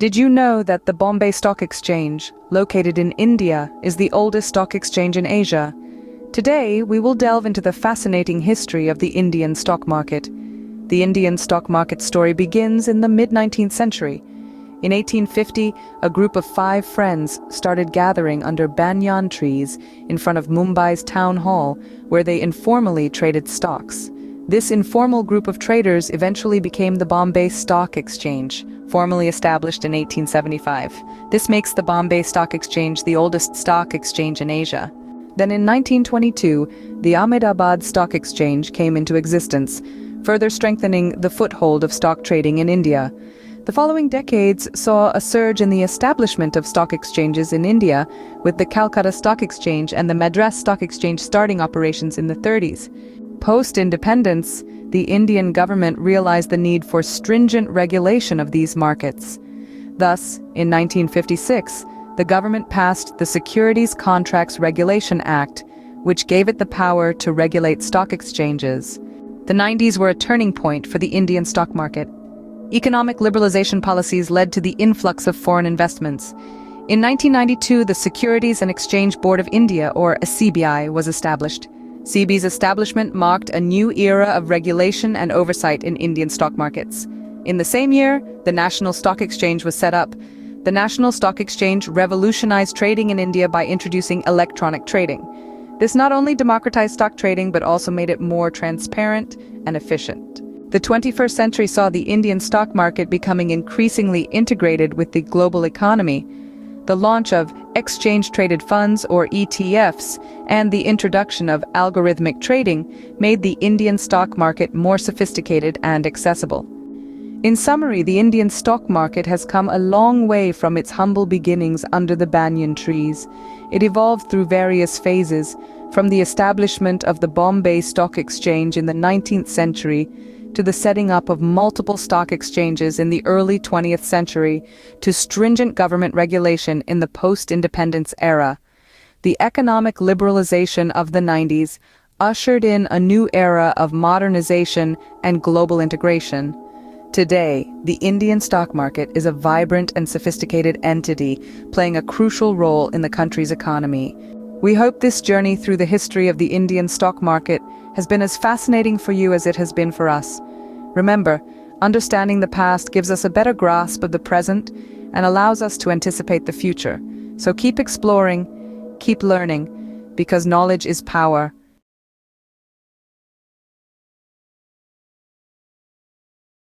Did you know that the Bombay Stock Exchange, located in India, is the oldest stock exchange in Asia? Today, we will delve into the fascinating history of the Indian stock market. The Indian stock market story begins in the mid-19th century. In 1850, a group of 5 friends started gathering under banyan trees in front of Mumbai's town hall, where they informally traded stocks. This informal group of traders eventually became the Bombay Stock Exchange, formally established in 1875. This makes the Bombay Stock Exchange the oldest stock exchange in Asia. Then in 1922, the Ahmedabad Stock Exchange came into existence, further strengthening the foothold of stock trading in India. The following decades saw a surge in the establishment of stock exchanges in India, with the Calcutta Stock Exchange and the Madras Stock Exchange starting operations in the 30s. Post-independence, the Indian government realized the need for stringent regulation of these markets. Thus, in 1956, the government passed the Securities Contracts Regulation Act, which gave it the power to regulate stock exchanges. The 90s were a turning point for the Indian stock market. Economic liberalization policies led to the influx of foreign investments. In 1992, the Securities and Exchange Board of India, or SEBI, was established. SEBI's establishment marked a new era of regulation and oversight in Indian stock markets. In the same year, the National Stock Exchange was set up. The National Stock Exchange revolutionized trading in India by introducing electronic trading. This not only democratized stock trading but also made it more transparent and efficient. The 21st century saw the Indian stock market becoming increasingly integrated with the global economy. The launch of exchange-traded funds, or ETFs, and the introduction of algorithmic trading made the Indian stock market more sophisticated and accessible. In summary, the Indian stock market has come a long way from its humble beginnings under the banyan trees. It evolved through various phases, from the establishment of the Bombay Stock Exchange in the 19th century to the setting up of multiple stock exchanges in the early 20th century, to stringent government regulation in the post-independence era. The economic liberalization of the 90s ushered in a new era of modernization and global integration. Today, the Indian stock market is a vibrant and sophisticated entity, playing a crucial role in the country's economy. We hope this journey through the history of the Indian stock market has been as fascinating for you as it has been for us. Remember, understanding the past gives us a better grasp of the present and allows us to anticipate the future. So keep exploring, keep learning, because knowledge is power.